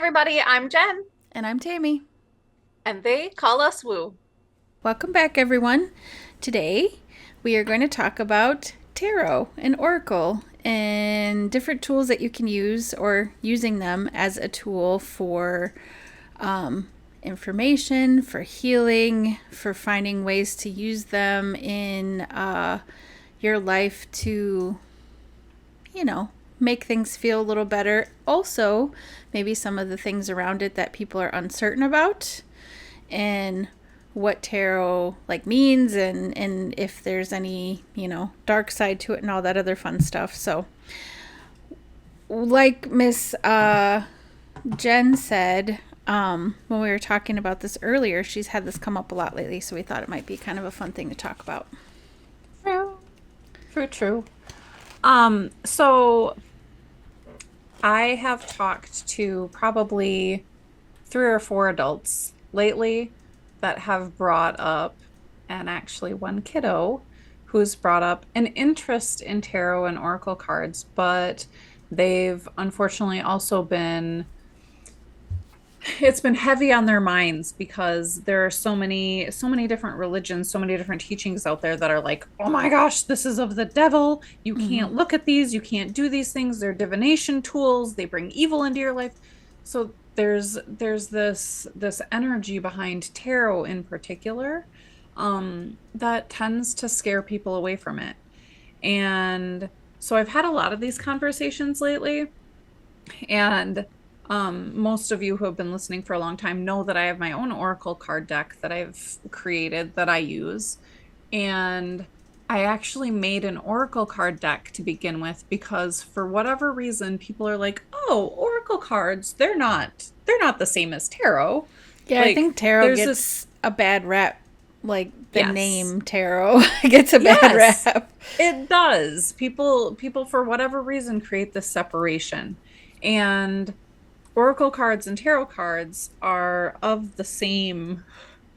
everybody, I'm Jen, And I'm Tammy. and they call us Woo. Welcome back, everyone. Today, we are going to talk about tarot and oracle and different tools that you can use or using them as a tool for information, for healing, for finding ways to use them in your life to, make things feel a little better. Also, maybe some of the things around it that people are uncertain about and what tarot means and if there's any dark side to it and all that other fun stuff. So like Miss Jen said, when we were talking about this earlier, she's had this come up a lot lately, so we thought it might be kind of a fun thing to talk about. True. True. So I have talked to probably three or four adults lately that have brought up, and actually one kiddo who's brought up an interest in tarot and oracle cards, but they've unfortunately also it's been heavy on their minds because there are so many different religions, so many different teachings out there that are like, oh my gosh, this is of the devil, you Mm-hmm. can't look at these, you can't do these things, they're divination tools, they bring evil into your life. So there's this energy behind tarot in particular, that tends to scare people away from it. And so I've had a lot of these conversations lately, and most of you who have been listening for a long time know that I have my own Oracle card deck that I've created that I use. And I actually made an Oracle card deck to begin with because for whatever reason, people are like, "Oh, Oracle cards, they're not the same as tarot." Yeah, I Like think tarot there's this, gets a bad rap. Like the yes. name tarot gets a bad Yes. rap. It does. People for whatever reason create this separation. And Oracle cards and tarot cards are of the same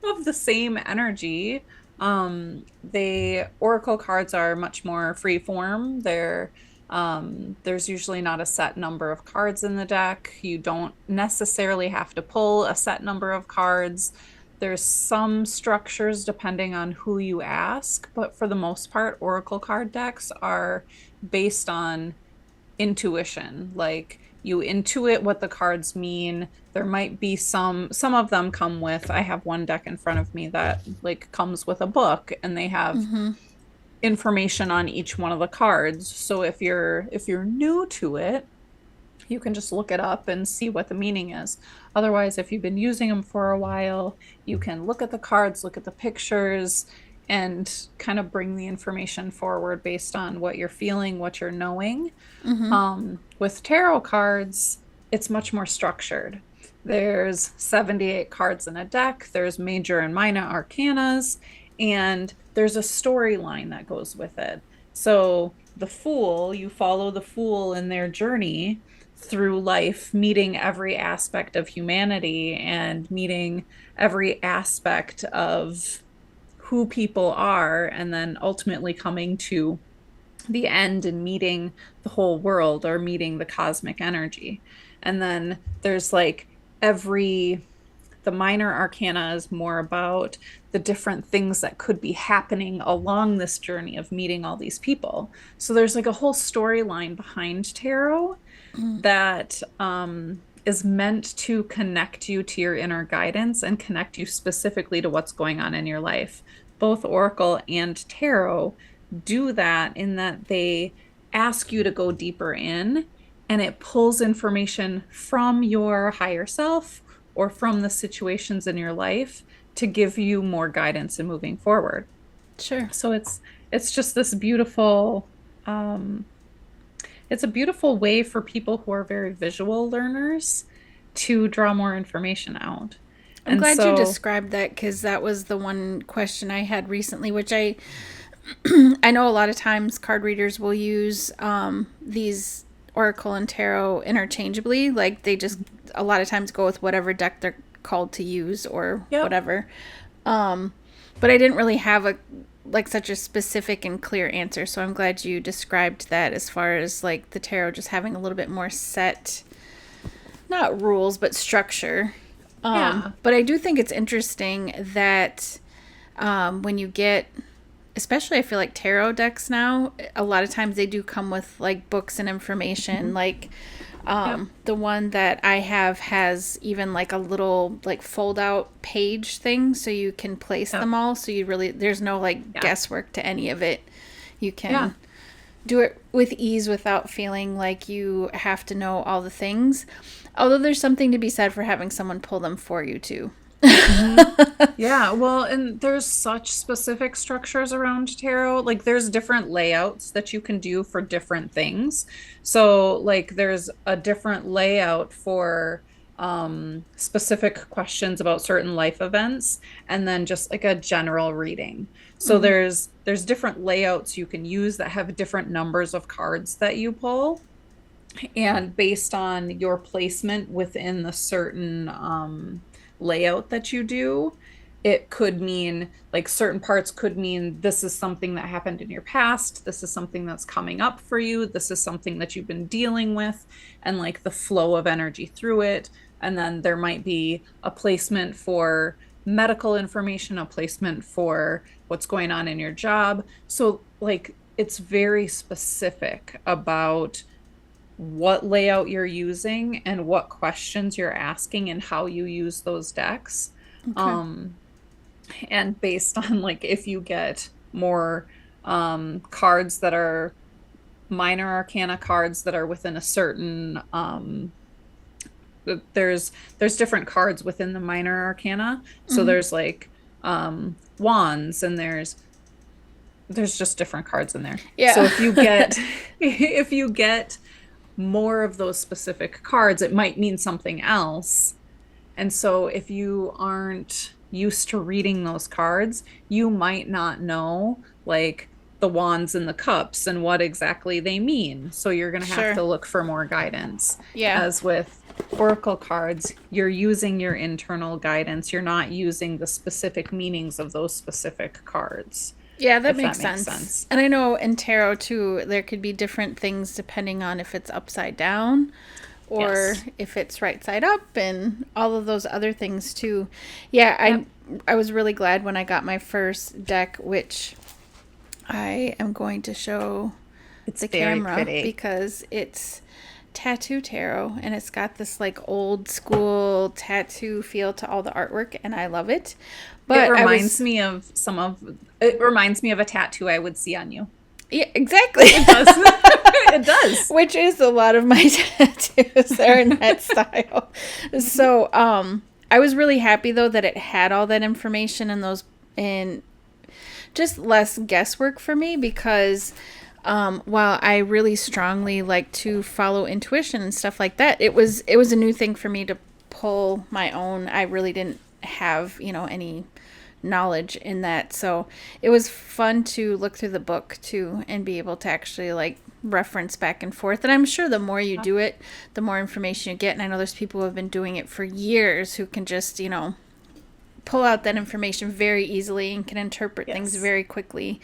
energy. They Oracle cards are much more free form. There's usually not a set number of cards in the deck. You don't necessarily have to pull a set number of cards. There's some structures depending on who you ask, but for the most part, Oracle card decks are based on intuition. Like you intuit what the cards mean. There might be some of them come with, I have one deck in front of me that like comes with a book and they have Mm-hmm. information on each one of the cards. So if you're new to it, you can just look it up and see what the meaning is. Otherwise, if you've been using them for a while, you can look at the cards, look at the pictures, and kind of bring the information forward based on what you're feeling, what you're knowing. Mm-hmm. With tarot cards, it's much more structured. There's 78 cards in a deck, there's major and minor arcanas, and there's a storyline that goes with it. So, the Fool, you follow the Fool in their journey through life, meeting every aspect of humanity and meeting every aspect of who people are, and then ultimately coming to the end and meeting the whole world or meeting the cosmic energy. And then there's like every the minor arcana is more about the different things that could be happening along this journey of meeting all these people. So there's like a whole storyline behind tarot that is meant to connect you to your inner guidance and connect you specifically to what's going on in your life. Both Oracle and Tarot do that in that they ask you to go deeper in, and it pulls information from your higher self or from the situations in your life to give you more guidance in moving forward. Sure. So it's just this beautiful, um it's a beautiful way for people who are very visual learners to draw more information out. I'm And glad you so, described that because that was the one question I had recently, which I know a lot of times card readers will use these oracle and tarot interchangeably. Like they just a lot of times go with whatever deck they're called to use or yep. whatever. Um, but I didn't really have a like such a specific and clear answer. So I'm glad you described that as far as like the tarot just having a little bit more set not rules, but structure. Yeah. But I do think it's interesting that when you get, especially I feel like tarot decks now, a lot of times they do come with like books and information. Mhm. Like Yep. the one that I have has even like a little like fold out page thing so you can place Yep. them all. So you really, there's no like Yeah. guesswork to any of it. You Yeah. can do it with ease without feeling like you have to know all the things. Although there's something to be said for having someone pull them for you too. Hmm. Yeah, well, and there's such specific structures around tarot. Like there's different layouts that you can do for different things. So like there's a different layout for specific questions about certain life events and then just like a general reading. So Mm-hmm. there's different layouts you can use that have different numbers of cards that you pull. And based on your placement within the certain layout that you do, it could mean like certain parts could mean this is something that happened in your past. This is something that's coming up for you. This is something that you've been dealing with, and like the flow of energy through it. And then there might be a placement for medical information, a placement for what's going on in your job. So, like, it's very specific about what layout you're using and what questions you're asking and how you use those decks. Okay. Um, and based on like if you get more cards that are minor arcana cards that are within a certain there's different cards within the minor arcana. So Mm-hmm. there's like wands and there's just different cards in there. So Yeah. if you get if you get more of those specific cards, it might mean something else. And so if you aren't used to reading those cards, you might not know like the wands and the cups and what exactly they mean. So you're going to have Sure. to look for more guidance. Yeah. As with oracle cards, you're using your internal guidance. You're not using the specific meanings of those specific cards, Yeah, that if that makes makes sense. sense. And I know in tarot too, there could be different things depending on if it's upside down or Yes. if it's right side up and all of those other things too. Yeah, I Yep. I was really glad when I got my first deck, which I am going to show It's the very camera pretty. because it's tattoo tarot and it's got this like old school tattoo feel to all the artwork and I love it. It But I reminds was me of some of it reminds me of a tattoo I would see on you. yeah, exactly. It does. It does. Which is a lot of my tattoos are in that style. Mhm. So, I was really happy though that it had all that information and those and just less guesswork for me because while I really strongly like to follow intuition and stuff like that, it was a new thing for me to pull my own. I really didn't have any knowledge in that, so it was fun to look through the book too and be able to actually like reference back and forth. And I'm sure the more you do it, the more information you get. And I know there's people who have been doing it for years who can just pull out that information very easily and can interpret things Yes. very quickly.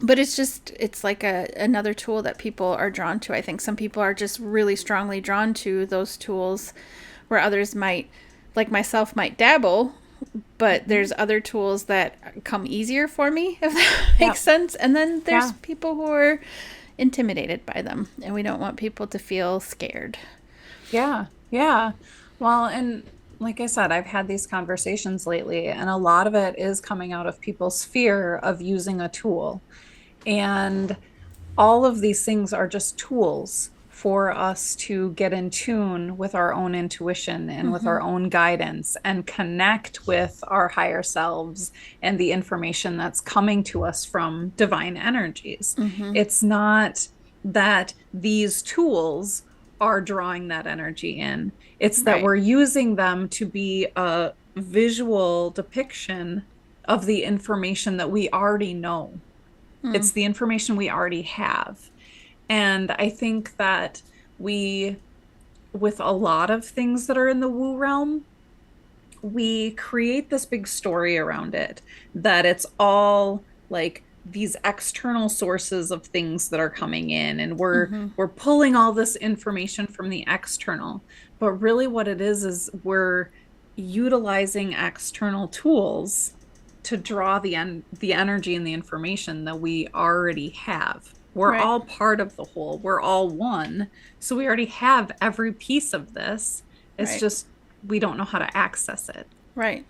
But it's like another tool that people are drawn to. I think some people are just really strongly drawn to those tools where others might, like myself, might dabble, but Mhm. there's other tools that come easier for me, if that Yeah. makes sense. And then there's Yeah. people who are intimidated by them, and we don't want people to feel scared. Yeah. Yeah. Well, and like I said, I've had these conversations lately, and a lot of it is coming out of people's fear of using a tool. And all of these things are just tools for us to get in tune with our own intuition and with Mm-hmm. our own guidance and connect with our higher selves and the information that's coming to us from divine energies. Mm-hmm. It's not that these tools are drawing that energy in, it's that Right. we're using them to be a visual depiction of the information that we already know. Mm. It's the information we already have. And I think that we, with a lot of things that are in the woo realm, we create this big story around it that it's all like these external sources of things that are coming in, and we're pulling all this information from the external. But really what it is we're utilizing external tools to draw the energy and the information that we already have. We're Right. all part of the whole. We're all one. So we already have every piece of this. It's Right. just we don't know how to access it. Right. And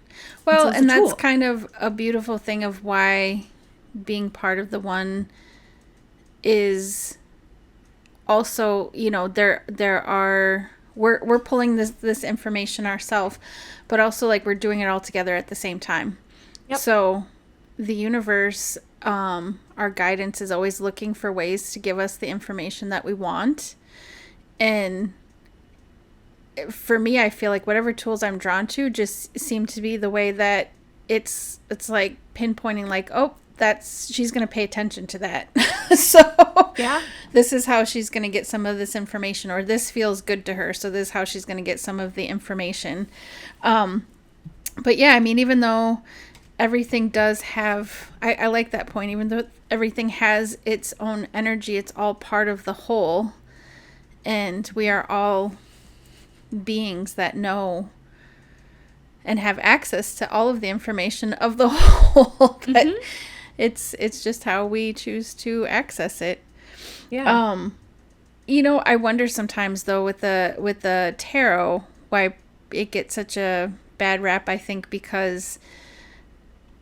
Well, so it's a and that's tool. kind of a beautiful thing of why being part of the one is also, there are we're pulling this information ourselves, but also like we're doing it all together at the same time. Yep. So the universe, our guidance is always looking for ways to give us the information that we want. And for me, I feel like whatever tools I'm drawn to just seem to be the way that it's like pinpointing, like, oh, that's she's going to pay attention to that. So Yeah. this is how she's going to get some of this information, or this feels good to her, so this is how she's going to get some of the information. But yeah, I mean, even though everything does have, I like that point, even though everything has its own energy, it's all part of the whole, and we are all beings that know and have access to all of the information of the whole. But Hmm. it's just how we choose to access it. Yeah. I wonder sometimes though with the tarot why it gets such a bad rap. I think because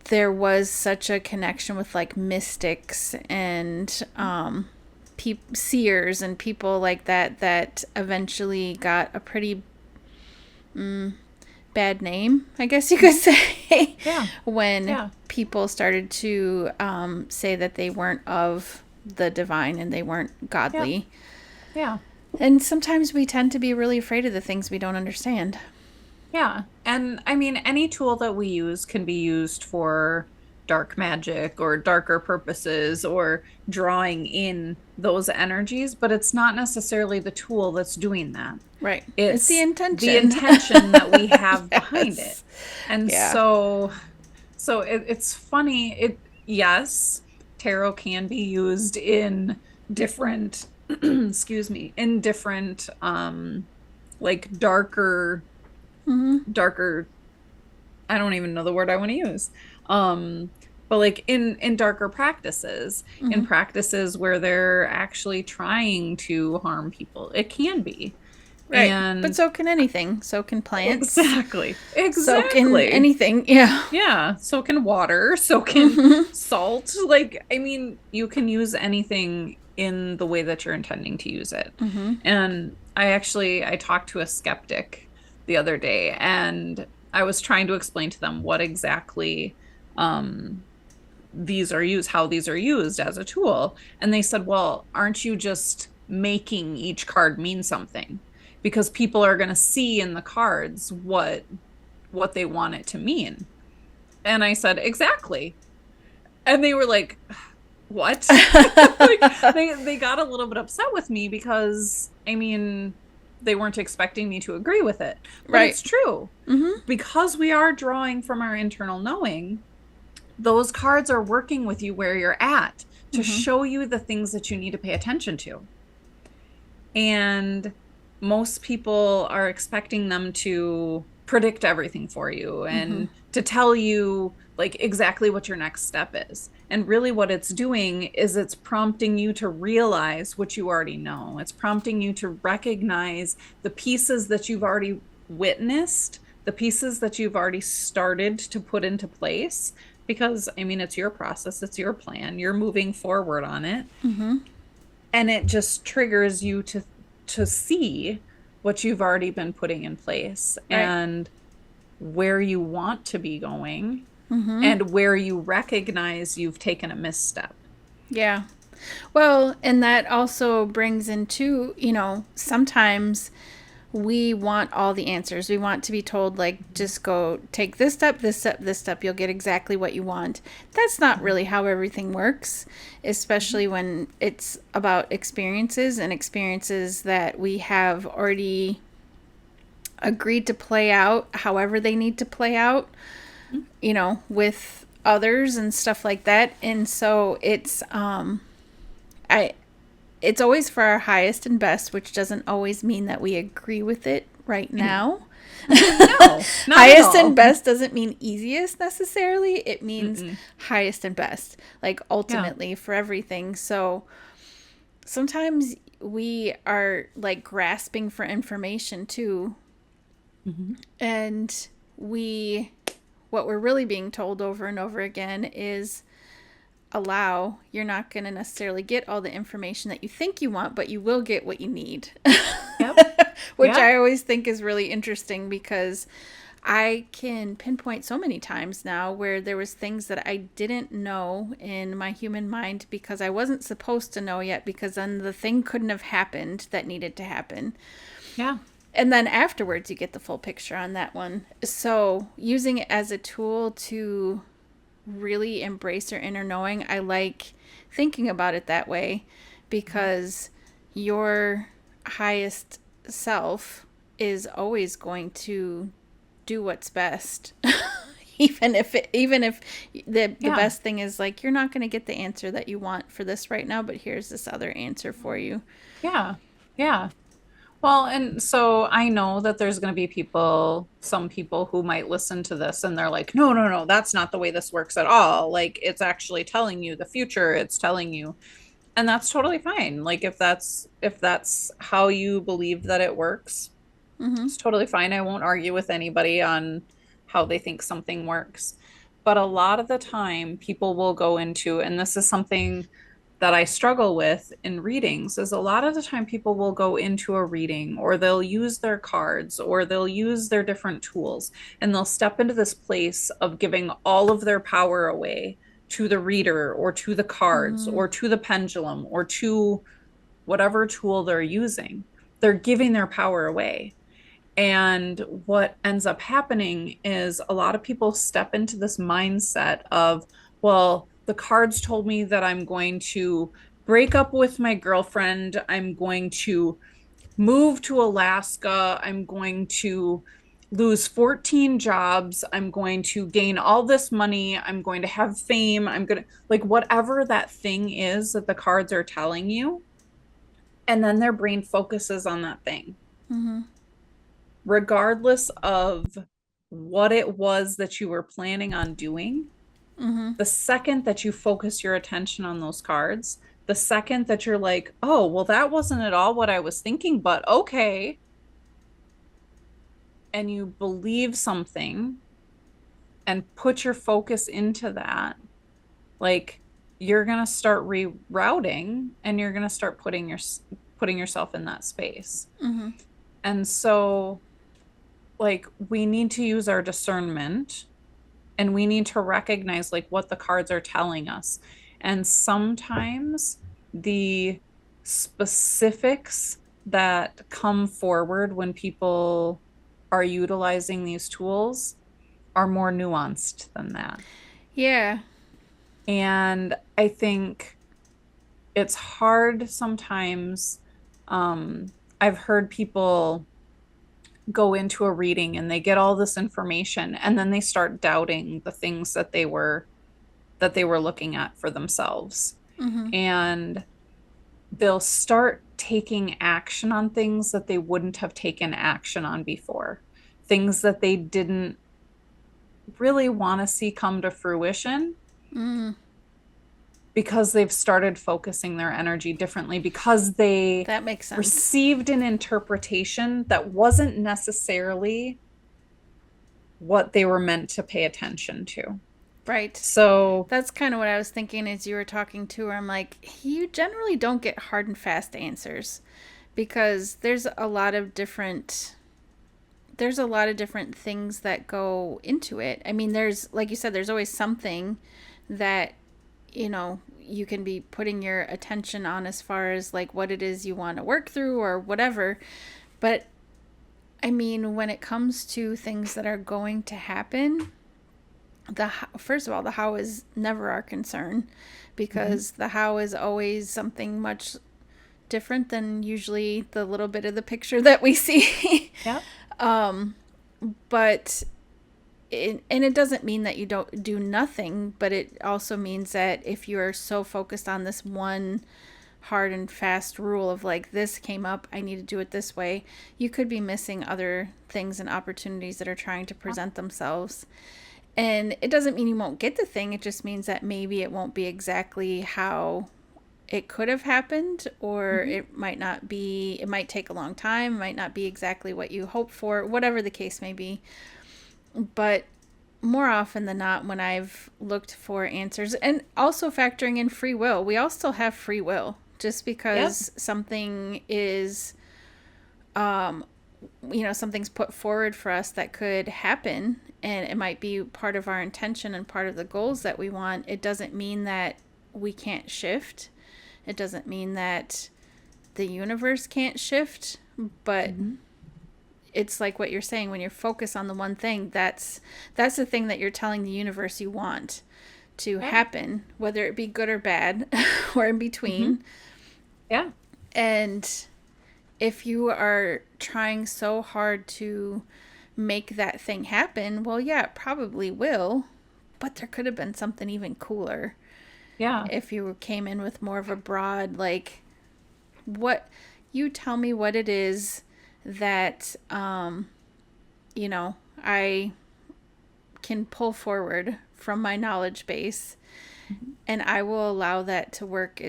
there was such a connection with like mystics and seers and people like that eventually got a pretty bad name, I guess you could say, Yeah. when Yeah. people started to say that they weren't of the divine and they weren't Yeah. godly. Yeah. And sometimes we tend to be really afraid of the things we don't understand. Yeah. And I mean, any tool that we use can be used for dark magic or darker purposes or drawing in those energies, but it's not necessarily the tool that's doing that. Right. It's the It's the intention. intention that we have behind it. Yes. And Yeah. it's funny. Yes, tarot can be used in different, excuse me, in different, like darker, I don't even know the word I want to use. Um, but like in darker practices, in practices where they're actually trying to harm people, it can be. Right. But And so can anything. So can plants. exactly. So can Exactly. anything. Yeah. Yeah, so can water, so can salt. Like, I mean, you can use anything in the way that you're intending to use it. And I talked to a skeptic the other day, and I was trying to explain to them what exactly um these are used, how these are used as a tool. And they said, "Well, aren't you just making each card mean something? Because people are going to see in the cards what they want it to mean." And I said, "Exactly." And they were like, "What?" Like they got a little bit upset with me because I mean, they weren't expecting me to agree with it. But Right. it's true. Because we are drawing from our internal knowing, those cards are working with you where you're at to show you the things that you need to pay attention to. And most people are expecting them to predict everything for you and to tell you like exactly what your next step is. And really what it's doing is it's prompting you to realize what you already know. It's prompting you to recognize the pieces that you've already witnessed, the pieces that you've already started to put into place. Because I mean, it's your process, it's your plan, you're moving forward on it, and it just triggers you to see what you've already been putting in place Right. and where you want to be going and where you recognize you've taken a misstep. Yeah. Well, and that also brings into, sometimes we want all the answers. We want to be told, like, just go take this step, this step, this step. You'll get exactly what you want. That's not really how everything works, especially when it's about experiences and experiences that we have already agreed to play out however they need to play out, with others and stuff like that. And so I it's always for our highest and best, which doesn't always mean that we agree with it right now. No, not at Highest and all. best doesn't mean easiest necessarily. It means Mm-mm. highest and best, like Yeah. ultimately for everything. So sometimes we are like grasping for information too. Hmm. And what we're really being told over and over again is allow. You're not going to necessarily get all the information that you think you want, but you will get what you need. Yep. Which Yeah. I always think is really interesting because I can pinpoint so many times now where there was things that I didn't know in my human mind because I wasn't supposed to know yet, because then the thing couldn't have happened that needed to happen. Yeah. And then afterwards you get the full picture on that one. So using it as a tool to really embrace your inner knowing, I like thinking about it that way, because your highest self is always going to do what's best. Even if the Yeah. best thing is like, you're not going to get the answer that you want for this right now, but here's this other answer for you. Yeah. Yeah. Well, and so I know that there's going to be people, some people who might listen to this and they're like, no, no, no, that's not the way this works at all. Like, it's actually telling you the future, it's telling you. And that's totally fine. Like, if that's how you believe that it works, Mm-hmm. it's totally fine. I won't argue with anybody on how they think something works. But a lot of the time, people will go into, and this is something that I struggle with in readings, is a lot of the time people will go into a reading or they'll use their cards or they'll use their different tools and they'll step into this place of giving all of their power away to the reader or to the cards Mm-hmm. or to the pendulum or to whatever tool they're using. They're giving their power away. And what ends up happening is a lot of people step into this mindset of, well, the cards told me that I'm going to break up with my girlfriend. I'm going to move to Alaska. I'm going to lose 14 jobs. I'm going to gain all this money. I'm going to have fame. I'm going to, like, whatever that thing is that the cards are telling you. And then their brain focuses on that thing Mm-hmm. regardless of what it was that you were planning on doing. Mm-hmm. The second that you focus your attention on those cards, the second that you're like, oh, well, that wasn't at all what I was thinking, but okay. And you believe something and put your focus into that, like you're going to start rerouting and you're going to start putting yourself in that space. Mm-hmm. And so like we need to use our discernment and we need to recognize like what the cards are telling us. And sometimes the specifics that come forward when people are utilizing these tools are more nuanced than that. Yeah. And I think it's hard sometimes. Um, I've heard people go into a reading and they get all this information and then they start doubting the things that they were looking at for themselves. Mm-hmm. And they'll start taking action on things that they wouldn't have taken action on before. Things that they didn't really want to see come to fruition Mm-hmm. because they've started focusing their energy differently because they That makes sense. received an interpretation that wasn't necessarily what they were meant to pay attention to. Right. So, That's kind of what I was thinking as you were talking to her. I'm like, you generally don't get hard and fast answers because there's a lot of different things that go into it. I mean, there's, like you said, there's always something that, you can be putting your attention on as far as like what it is you want to work through or whatever. But I mean, when it comes to things that are going to happen, first of all, the how is never our concern, mhm, because the how is always something much different than usually the little bit of the picture that we see. yep, um, but and it doesn't mean that you don't do nothing, but it also means that if you're so focused on this one hard and fast rule of like, this came up, I need to do it this way, you could be missing other things and opportunities that are trying to present themselves. And it doesn't mean you won't get the thing, it just means that maybe it won't be exactly how it could have happened, or Mm-hmm. it might not be, it might take a long time, it might not be exactly what you hope for, whatever the case may be. But more often than not, when I've looked for answers, and also factoring in free will, we all still have free will. Just Yep. because something is, something's put forward for us that could happen, and it might be part of our intention and part of the goals that we want, it doesn't mean that we can't shift. It doesn't mean that the universe can't shift, but Mm-hmm. it's like what you're saying, when you're focused on the one thing, that's the thing that you're telling the universe you want to Yep. happen, whether it be good or bad or in Mm-hmm. between. Yeah. And if you are trying so hard to make that thing happen, well, yeah, it probably will, but there could have been something even cooler Yeah. if you came in with more of a broad, like, what, you tell me what it is that I can pull forward from my knowledge base, Mm-hmm. and I will allow that to work.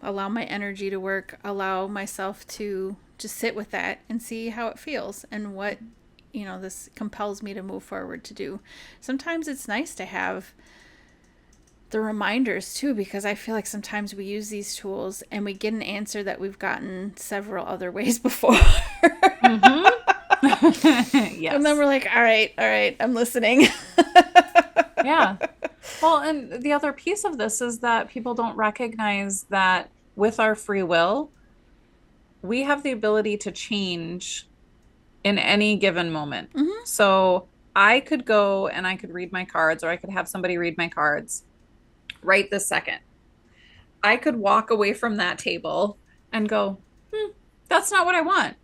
Allow my energy to work, allow myself to just sit with that and see how it feels and what, this compels me to move forward to do. Sometimes it's nice to have the reminders too, because I feel like sometimes we use these tools and we get an answer that we've gotten several other ways before. Mm-hmm. And then Yes. we're like, all right, I'm listening. Yeah. Well, and the other piece of this is that people don't recognize that with our free will, we have the ability to change in any given moment. Hmm. So I could go and I could read my cards, or I could have somebody read my cards right this second. I could walk away from that table and go, that's not what I want.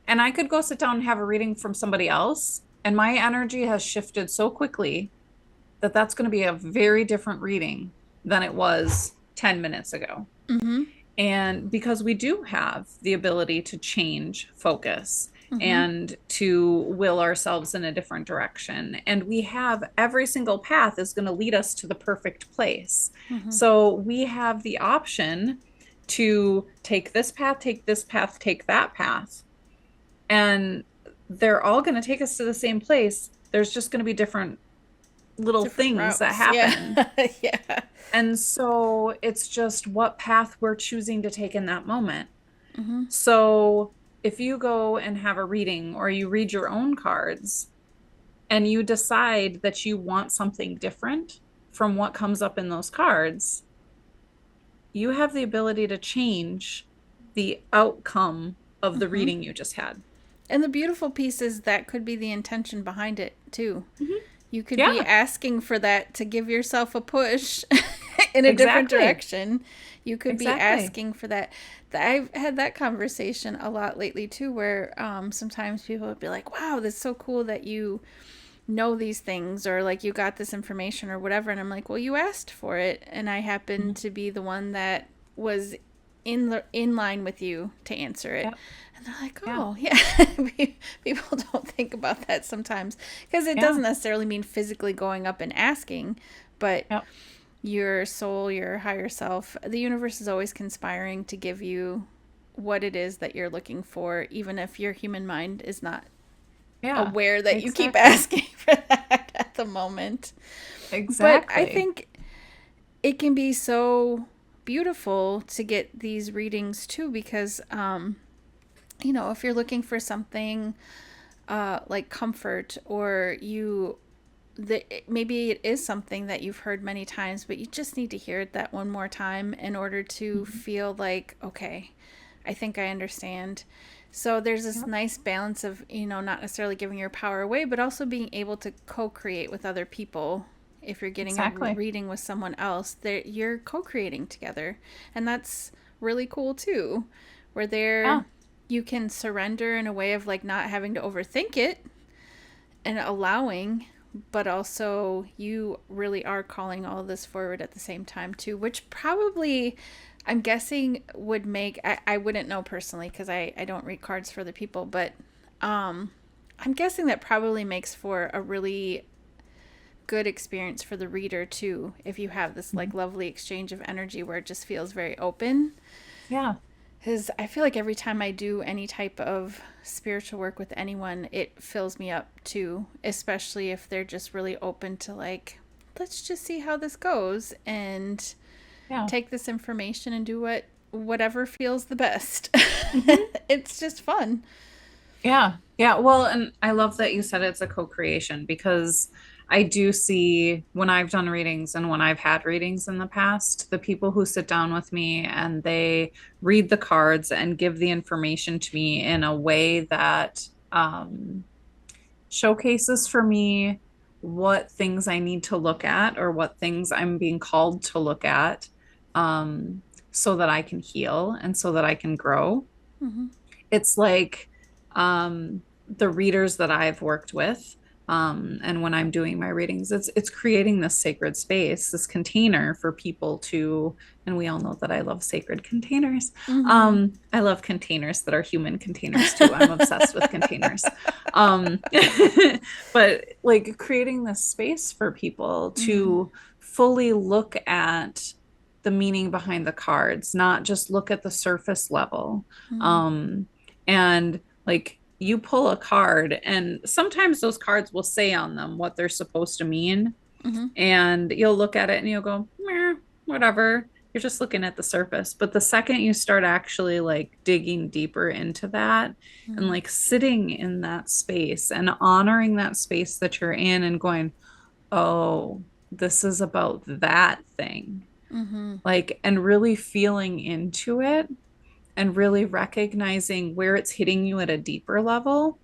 And I could go sit down and have a reading from somebody else. And my energy has shifted so quickly that that's going to be a very different reading than it was 10 minutes ago. Hmm. And because we do have the ability to change focus Hmm. and to will ourselves in a different direction. And we have every single path is going to lead us to the perfect place. Hmm. So we have the option to take this path, take this path, take that path. And they're all going to take us to the same place. There's just going to be different little Different things that routes. Yeah. happen. Yeah. And so it's just what path we're choosing to take in that moment. Hmm. So if you go and have a reading or you read your own cards and you decide that you want something different from what comes up in those cards, you have the ability to change the outcome of the Hmm. reading you just had. And the beautiful piece is that could be the intention behind it too. Mhm. You could be Yeah, asking for that to give yourself a push in a different exactly. direction. You could be Exactly. asking for that. I've had that conversation a lot lately too, where sometimes people would be like, wow, that's so cool that you know these things, or like you got this information or whatever. And I'm like, well, you asked for it. And I happened Mhm. to be the one that was in line with you to answer it. Yeah, And they're like, yeah, oh, yeah. People don't think about that sometimes, because it yeah, doesn't necessarily mean physically going up and asking, but yeah, your soul, your higher self, the universe is always conspiring to give you what it is that you're looking for, even if your human mind is not yeah. aware that you keep Exactly. asking for that at the moment. But I Exactly. think it can be so beautiful to get these readings too, because if you're looking for something like comfort, or maybe it is something that you've heard many times, but you just need to hear it that one more time in order to Mhm. feel like, okay, I think I understand. So there's this Yep, nice balance of, not necessarily giving your power away, but also being able to co-create with other people. If you're getting a exactly. reading with someone else, you're co-creating together. And that's really cool too, where Yeah, you can surrender in a way of like not having to overthink it, and allowing but also you really are calling all of this forward at the same time too, which probably I'm guessing would make I wouldn't know personally because I don't read cards for other people, but I'm guessing that probably makes for a really good experience for the reader too if you have this like Mhm. lovely exchange of energy where it just feels very open. Yeah. Because I feel like every time I do any type of spiritual work with anyone, it fills me up too, especially if they're just really open to, like, let's just see how this goes and Yeah. take this information and do whatever feels the best. Hmm. It's just fun. Yeah. Yeah. Well, and I love that you said it's a co-creation because I do see when I've done readings and when I've had readings in the past, the people who sit down with me and they read the cards and give the information to me in a way that showcases for me what things I need to look at or what things I'm being called to look at, um, so that I can heal and so that I can grow. Mm-hmm. It's like, the readers that I've worked with, and when I'm doing my readings, it's creating this sacred space, this container for people to, and we all know that I love sacred containers. Mm-hmm. I love containers that are human containers too. I'm obsessed with containers. Um, but like creating this space for people Mm-hmm. to fully look at the meaning behind the cards, not just look at the surface level. Mm-hmm. Um, and like you pull a card, and sometimes those cards will say on them what they're supposed to mean. Mm-hmm. And you'll look at it and you'll go, meh, whatever. You're just looking at the surface. But the second you start actually like digging deeper into that and Mm-hmm. like sitting in that space and honoring that space that you're in and going, oh, this is about that thing. Mm-hmm. Like, and really feeling into it and really recognizing where it's hitting you at a deeper level,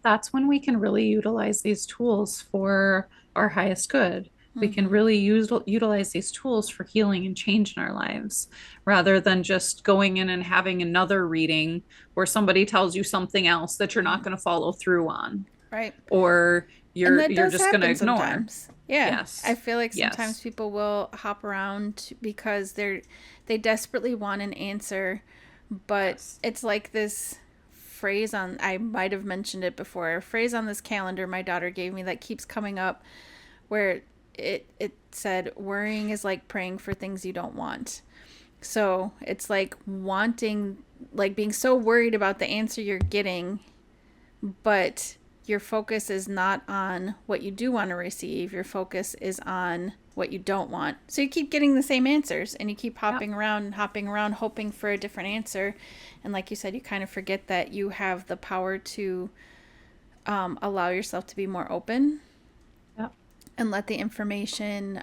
that's when we can really utilize these tools for our highest good. We can Mm-hmm. really utilize these tools for healing and change in our lives rather than just going in and having another reading where somebody tells you something else that you're not Mm-hmm. going to follow through on Right. or And you're that you're does just going to happen ignore. sometimes. Yeah. I Yes. feel like sometimes Yes. people will hop around because they desperately want an answer, but Yes. it's like this phrase on I might have mentioned it before. A phrase on this calendar my daughter gave me that keeps coming up where it said worrying is like praying for things you don't want. So, it's like wanting like being so worried about the answer you're getting, but your focus is not on what you do want to receive. Your focus is on what you don't want. So you keep getting the same answers and you keep Yep. hopping around and hopping around, hoping for a different answer. And like you said, you kind of forget that you have the power to allow yourself to be more open Yep. and let the information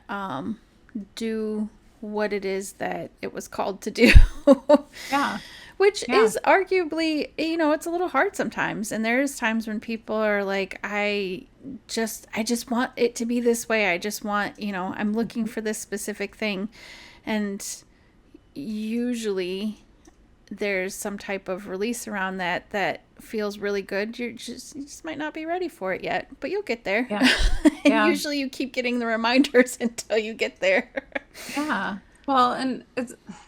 do what it is that it was called to do. Yeah. Which Yeah. is arguably, it's a little hard sometimes. And there's times when people are like, I just want it to be this way. I just want, I'm looking for this specific thing. And usually there's some type of release around that feels really good. You just might not be ready for it yet, but you'll get there. Yeah. And Yeah. usually you keep getting the reminders until you get there. Yeah. Well, and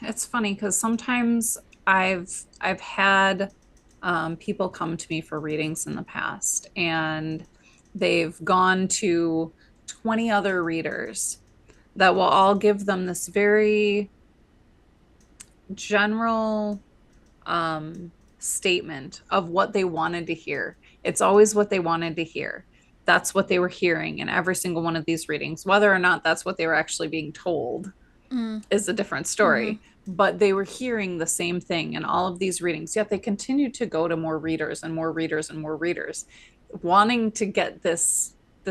it's funny because sometimes I've had, people come to me for readings in the past, and they've gone to 20 other readers that will all give them this very general, statement of what they wanted to hear. It's always what they wanted to hear. That's what they were hearing in every single one of these readings. Whether or not that's what they were actually being told Mm, is a different mm-hmm. story. But they were hearing the same thing in all of these readings, yet they continued to go to more readers and more readers and more readers, wanting to get the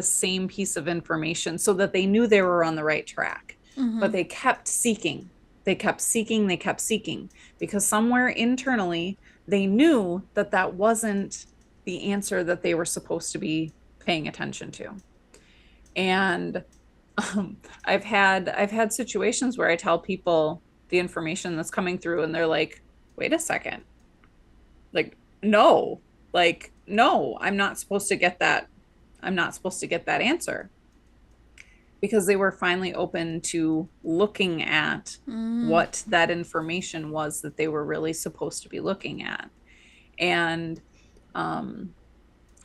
same piece of information so that they knew they were on the right track. Mm-hmm. But they kept seeking. They kept seeking, they kept seeking, because somewhere internally they knew that that wasn't the answer that they were supposed to be paying attention to. And I've had situations where I tell people the information that's coming through and they're like, "Wait a second. Like, no. Like, no, I'm not supposed to get that I'm not supposed to get that answer, because they were finally open to looking at Mm. what that information was that they were really supposed to be looking at. And um,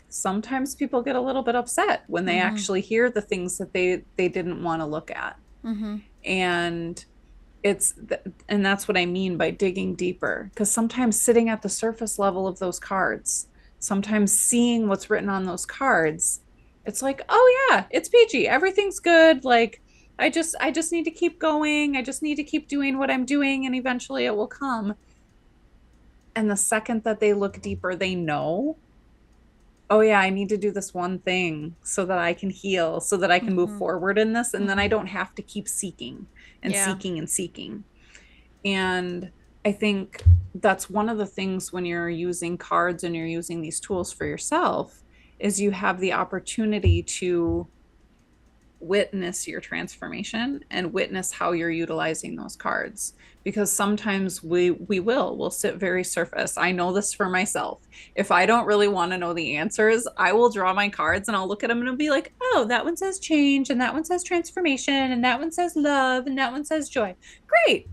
sometimes people get a little bit upset when they Mm-hmm. actually hear the things that they didn't want to look at. Mm-hmm. And it's and that's what I mean by digging deeper, because sometimes sitting at the surface level of those cards, sometimes seeing what's written on those cards, it's like, oh yeah, it's peachy, everything's good, like I just need to keep going, I just need to keep doing what I'm doing, and eventually it will come. And the second that they look deeper, they know, oh yeah, I need to do this one thing so that I can heal, so that I can move Mm-hmm. forward in this, and then I Mm-hmm. don't have to keep seeking and Yeah. seeking and seeking. And I think that's one of the things when you're using cards and you're using these tools for yourself, is you have the opportunity to witness your transformation and witness how you're utilizing those cards, because sometimes we'll sit very surface. I know this for myself. If I don't really want to know the answers, I will draw my cards and I'll look at them and I'll be like, oh, that one says change, and that one says transformation, and that one says love, and that one says joy. Great.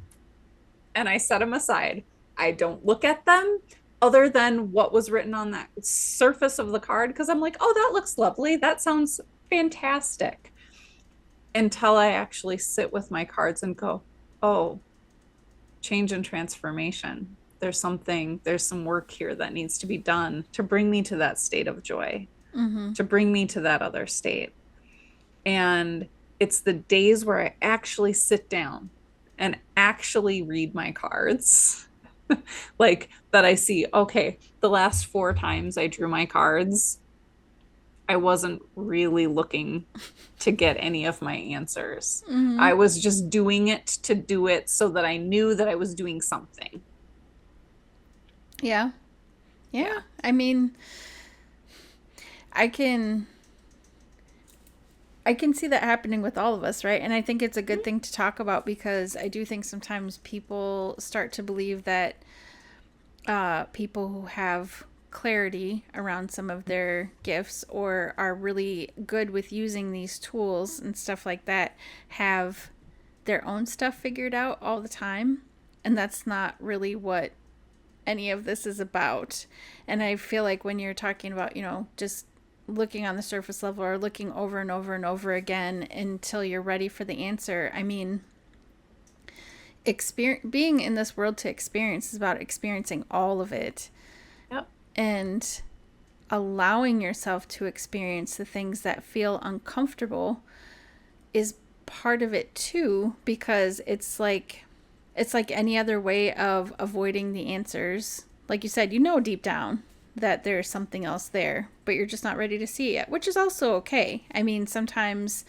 And I set them aside. I don't look at them other than what was written on that surface of the card, because I'm like, oh, that looks lovely, that sounds fantastic, until I actually sit with my cards and go, oh, change and transformation. There's some work here that needs to be done to bring me to that state of joy, Mm-hmm. to bring me to that other state. And it's the days where I actually sit down and actually read my cards, like that I see, okay, the last 4 times I drew my cards, I wasn't really looking to get any of my answers. Mm-hmm. I was just doing it to do it so that I knew that I was doing something. Yeah. Yeah. Yeah. I mean, I can I can see that happening with all of us, right? And I think it's a good thing to talk about, because I do think sometimes people start to believe that people who have clarity around some of their gifts or are really good with using these tools and stuff like that have their own stuff figured out all the time. And that's not really what any of this is about. And I feel like when you're talking about, just looking on the surface level or looking over and over and over again until you're ready for the answer, I mean, being in this world to experience is about experiencing all of it Yep. and allowing yourself to experience the things that feel uncomfortable is part of it too, because it's like any other way of avoiding the answers. Like you said, deep down that there's something else there, but you're just not ready to see it, which is also okay. I mean, sometimes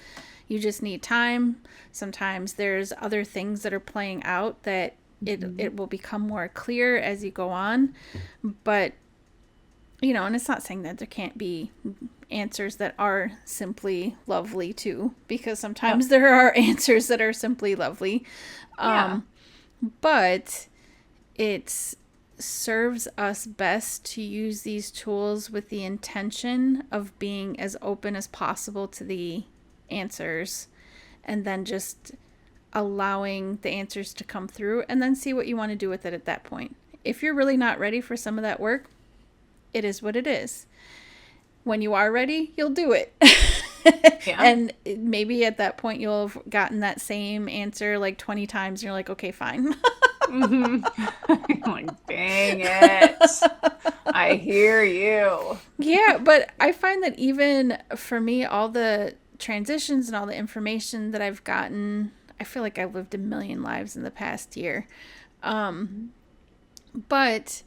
you just need time. Sometimes there's other things that are playing out that it will become more clear as you go on. But, and it's not saying that there can't be answers that are simply lovely too, because Yep. sometimes there are answers that are simply lovely. Yeah. Um, but it serves us best to use these tools with the intention of being as open as possible to the answers, and then just allowing the answers to come through, and then see what you want to do with it at that point. If you're really not ready for some of that work, it is what it is. When you are ready, you'll do it. Yeah. And maybe at that point you'll have gotten that same answer like 20 times and you're like, okay, fine. Mm-hmm. Like, dang it. I hear you. Yeah, but I find that even for me, all the transitions and all the information that I've gotten, I feel like I've lived a million lives in the past year. But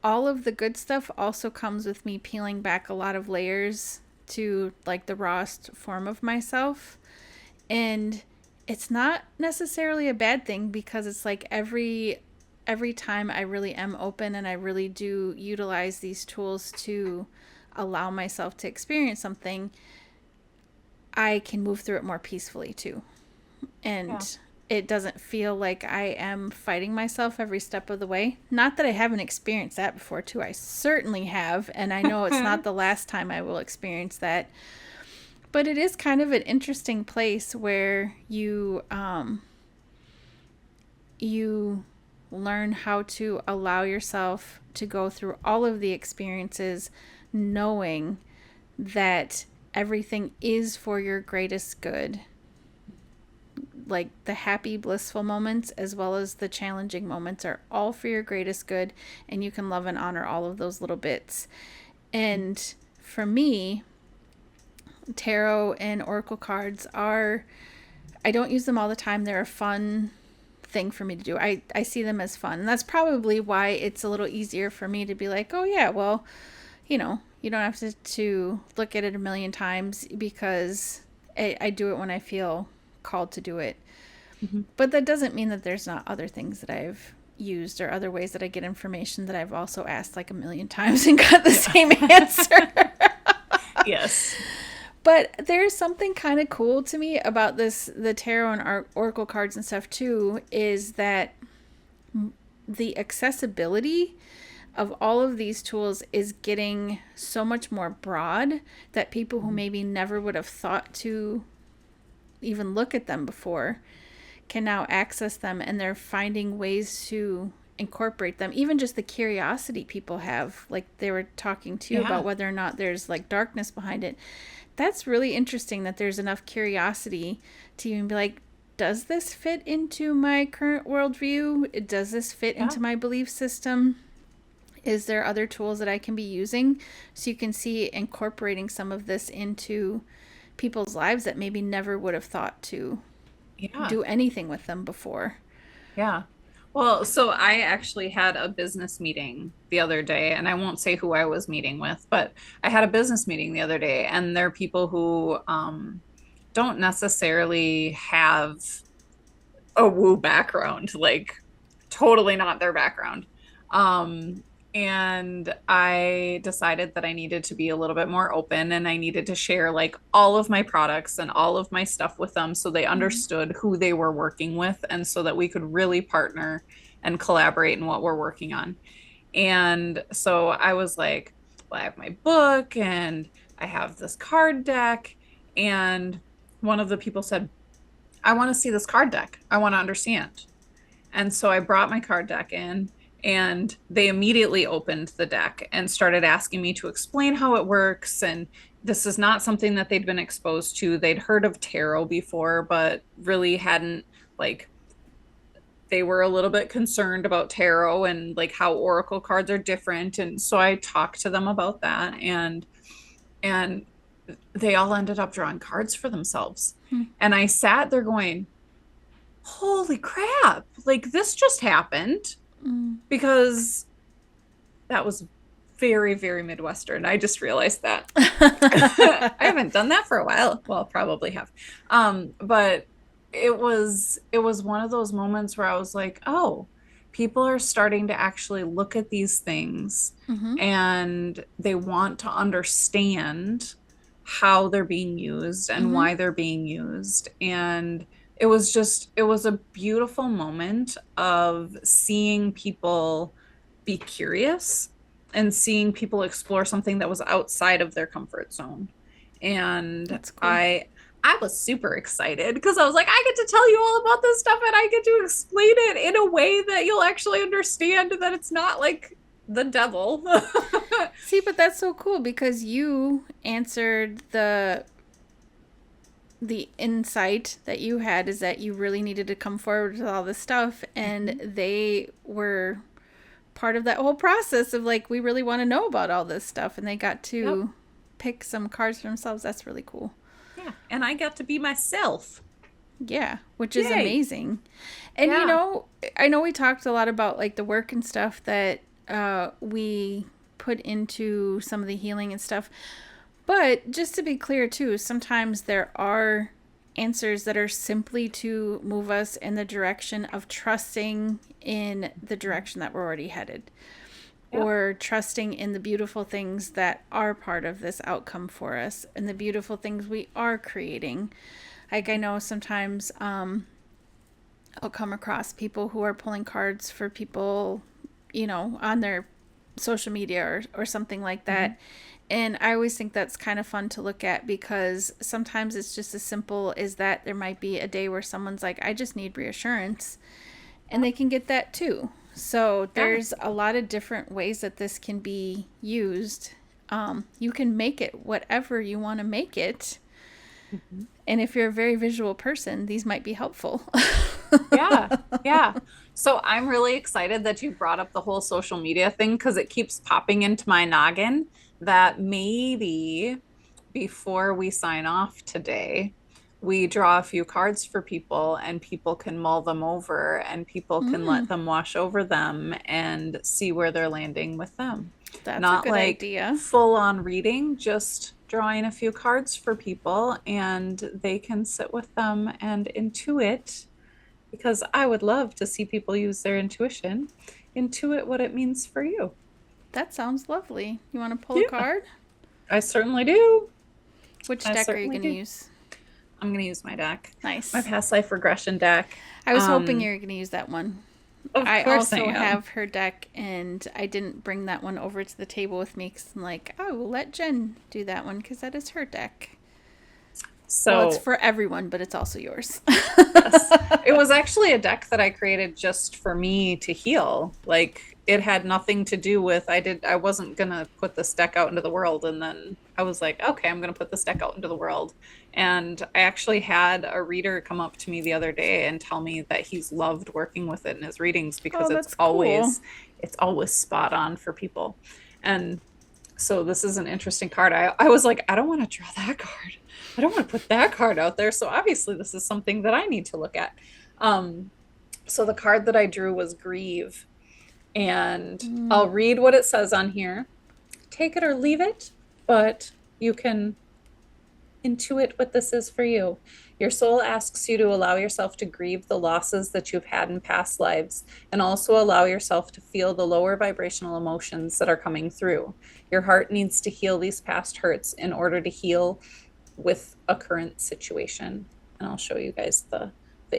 all of the good stuff also comes with me peeling back a lot of layers to like the rawest form of myself. And it's not necessarily a bad thing, because it's like every time I really am open and I really do utilize these tools to allow myself to experience something, I can move through it more peacefully too. Yeah. And it doesn't feel like I am fighting myself every step of the way. Not that I haven't experienced that before, too. I certainly have, and I know it's not the last time I will experience that. But it is kind of an interesting place where you learn how to allow yourself to go through all of the experiences, knowing that everything is for your greatest good. Like the happy, blissful moments as well as the challenging moments are all for your greatest good, and you can love and honor all of those little bits. And for me, tarot and oracle cards are, I don't use them all the time. They're a fun thing for me to do. I see them as fun. And that's probably why it's a little easier for me to be like, oh yeah, well, you know, you don't have to look at it a million times, because I do it when I feel called to do it. Mm-hmm. But that doesn't mean that there's not other things that I've used or other ways that I get information that I've also asked like a million times and got the same answer. Yes. But there's something kind of cool to me about the tarot and oracle cards and stuff too, is that the accessibility of all of these tools is getting so much more broad that people who maybe never would have thought to even look at them before can now access them, and they're finding ways to incorporate them. Even just the curiosity people have, like they were talking to you about whether or not there's like darkness behind it. That's really interesting that there's enough curiosity to even be like, does this fit into my current worldview? Does this fit into my belief system? Is there other tools that I can be using? So you can see incorporating some of this into people's lives that maybe never would have thought to do anything with them before. Yeah. Well, so I actually had a business meeting the other day, and I won't say who I was meeting with, but I had a business meeting the other day, and there are people who don't necessarily have a woo background, like totally not their background. Um, and I decided that I needed to be a little bit more open, and I needed to share like all of my products and all of my stuff with them so they understood who they were working with, and so that we could really partner and collaborate in what we're working on. And so I was like, well, I have my book and I have this card deck. And one of the people said, I want to see this card deck. I want to understand. And so I brought my card deck in, and they immediately opened the deck and started asking me to explain how it works. And this is not something that they'd been exposed to. They'd heard of tarot before, but really hadn't, like, they were a little bit concerned about tarot and like how oracle cards are different. And so I talked to them about that, and they all ended up drawing cards for themselves. And I sat there going, holy crap, like this just happened. Because that was very, very Midwestern. I just realized that. I haven't done that for a while. Well, probably have. But it was one of those moments where I was like, oh, people are starting to actually look at these things, and they want to understand how they're being used and why they're being used. And it was a beautiful moment of seeing people be curious and seeing people explore something that was outside of their comfort zone. And That's cool. I was super excited because I was like, I get to tell you all about this stuff, and I get to explain it in a way that you'll actually understand, that it's not like the devil. See, but that's so cool because you answered the insight that you had, is that you really needed to come forward with all this stuff, and they were part of that whole process of like, we really want to know about all this stuff, and they got to pick some cards for themselves. That's really cool. Yeah, and I got to be myself. Yeah, which is amazing. And Yeah. you know, I know we talked a lot about like the work and stuff that we put into some of the healing and stuff. But just to be clear too, sometimes there are answers that are simply to move us in the direction of trusting in the direction that we're already headed. Or trusting in the beautiful things that are part of this outcome for us, and the beautiful things we are creating. Like I know sometimes I'll come across people who are pulling cards for people, on their social media or something like Mm-hmm. that. And I always think that's kind of fun to look at because sometimes it's just as simple as that there might be a day where someone's like, I just need reassurance, and Yeah. they can get that too. So Yeah. there's a lot of different ways that this can be used. You can make it whatever you want to make it. Mhm. And if you're a very visual person, these might be helpful. Yeah, yeah. So I'm really excited that you brought up the whole social media thing because it keeps popping into my noggin that maybe before we sign off today, we draw a few cards for people and people can mull them over and people can let Mm, them wash over them and see where they're landing with them. that's a Not good like idea. full on reading, just drawing a few cards for people and they can sit with them and intuit because I would love to see people use their intuition, intuit what it means for you. That sounds lovely. You want to pull a Yeah, card? I certainly do. Which I deck are you certainly going to do. use? I'm going to use my deck, my Nice. past life regression deck. I was hoping Um, you were going to use that one. of I course I also am. have her deck, and I didn't bring that one over to the table with me because I'm like, I will let Jen do that one because that is her deck. Well, it's So for everyone, but it's also yours. yes. It was actually a deck that I created just for me to heal. Like it had nothing to do with I wasn't gonna put this deck out into the world. And then I was like, okay, I'm gonna put this deck out into the world. And I actually had a reader come up to me the other day and tell me that he's loved working with it in his readings because Oh, that's cool. it's always spot on for people. And so this is an interesting card. I was like, I don't want to draw that card. I don't want to put that card out there. So obviously this is something that I need to look at. Um, so the card that I drew was Grieve. And Mm, I'll read what it says on here. Take it or leave it, but you can intuit what this is for you. Your soul asks you to allow yourself to grieve the losses that you've had in past lives and also allow yourself to feel the lower vibrational emotions that are coming through. Your heart needs to heal these past hurts in order to heal with a current situation. And I'll show you guys the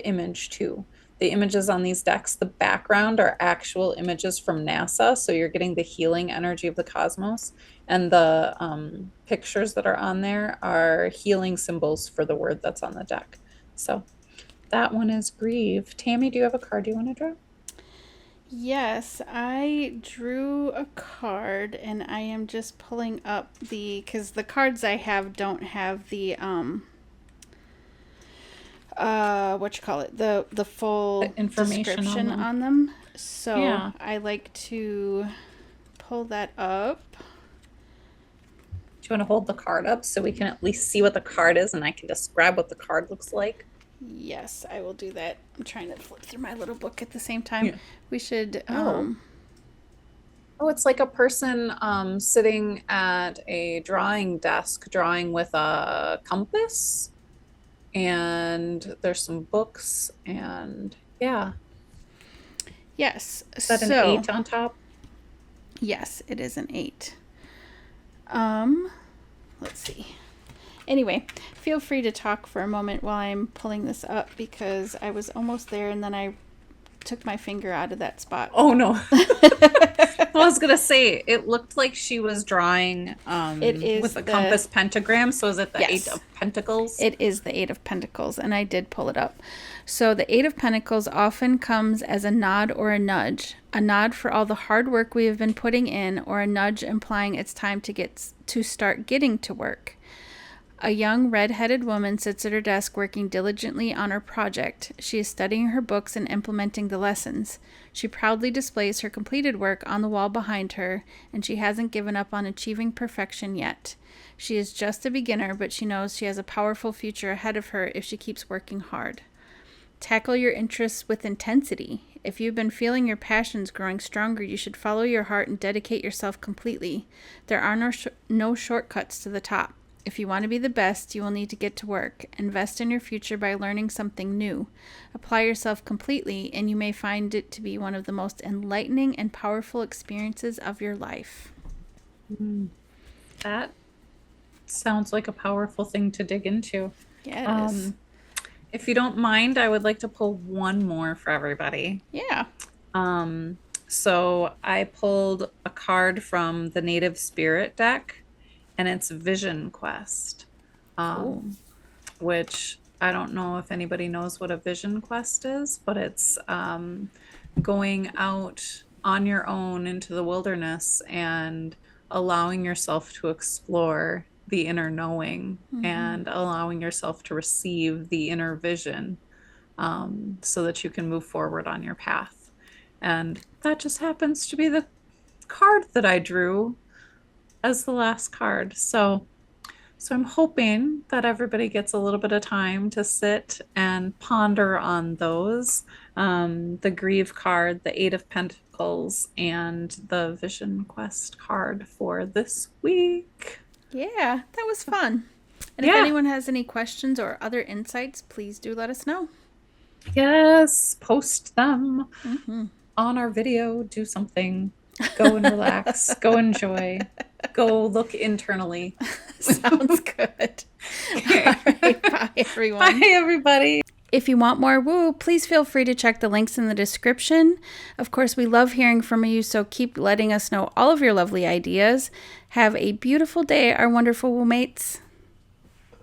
image too. The images on these decks, the background are actual images from NASA. So you're getting the healing energy of the cosmos. And the pictures that are on there are healing symbols for the word that's on the deck. So that one is Grieve. Tammy, do you have a card you want to draw? yes, I drew a card, and I am just pulling up because the cards I have don't have the what you call it, the The full information on description them. on them. So Yeah. I like to pull that up. Do you want to hold the card up so we can at least see what the card is and I can describe what the card looks like? Yes, I will do that. I'm trying to flip through my little book at the same time. Yeah. We should Oh. Oh, it's like a person sitting at a drawing desk drawing with a compass, and there's some books, and yeah. yes. Is that an So, eight on top? yes, it is an 8. Um, let's see. Anyway, feel free to talk for a moment while I'm pulling this up because I was almost there and then I took my finger out of that spot. Oh no. I was gonna say it looked like she was drawing It is with a the compass pentagram. So is it the eight yes. of pentacles? It is the Eight of Pentacles, and I did pull it up. So, the Eight of Pentacles often comes as a nod or a nudge. A nod for all the hard work we have been putting in, or a nudge implying it's time to start getting to work. A young red-headed woman sits at her desk working diligently on her project. She is studying her books and implementing the lessons. She proudly displays her completed work on the wall behind her, and she hasn't given up on achieving perfection yet. She is just a beginner, but she knows she has a powerful future ahead of her if she keeps working hard. Tackle your interests with intensity. If you've been feeling your passions growing stronger, you should follow your heart and dedicate yourself completely. There are no shortcuts to the top. If you want to be the best, you will need to get to work. Invest in your future by learning something new. Apply yourself completely, and you may find it to be one of the most enlightening and powerful experiences of your life. Mm, that sounds like a powerful thing to dig into. Yeah, it is. Um, If you don't mind, I would like to pull one more for everybody. Yeah. Um, so I pulled a card from the Native Spirit deck, and it's Vision Quest, Cool. um, which I don't know if anybody knows what a Vision Quest is, but it's going out on your own into the wilderness and allowing yourself to explore the inner knowing Mm-hmm. and allowing yourself to receive the inner vision, so that you can move forward on your path. And that just happens to be the card that I drew as the last card. So I'm hoping that everybody gets a little bit of time to sit and ponder on those. The Grieve card, the Eight of Pentacles, and the Vision Quest card for this week. Yeah, that was fun. And if Yeah, anyone has any questions or other insights, please do let us know. yes, post them Mm-hmm. on our video, do something, go and relax, go enjoy, go look internally. Sounds good. All Okay. right. Bye, Bye, everyone. everybody. If you want more woo, please feel free to check the links in the description. Of course, we love hearing from you, so keep letting us know all of your lovely ideas. Have a beautiful day, our wonderful woo mates.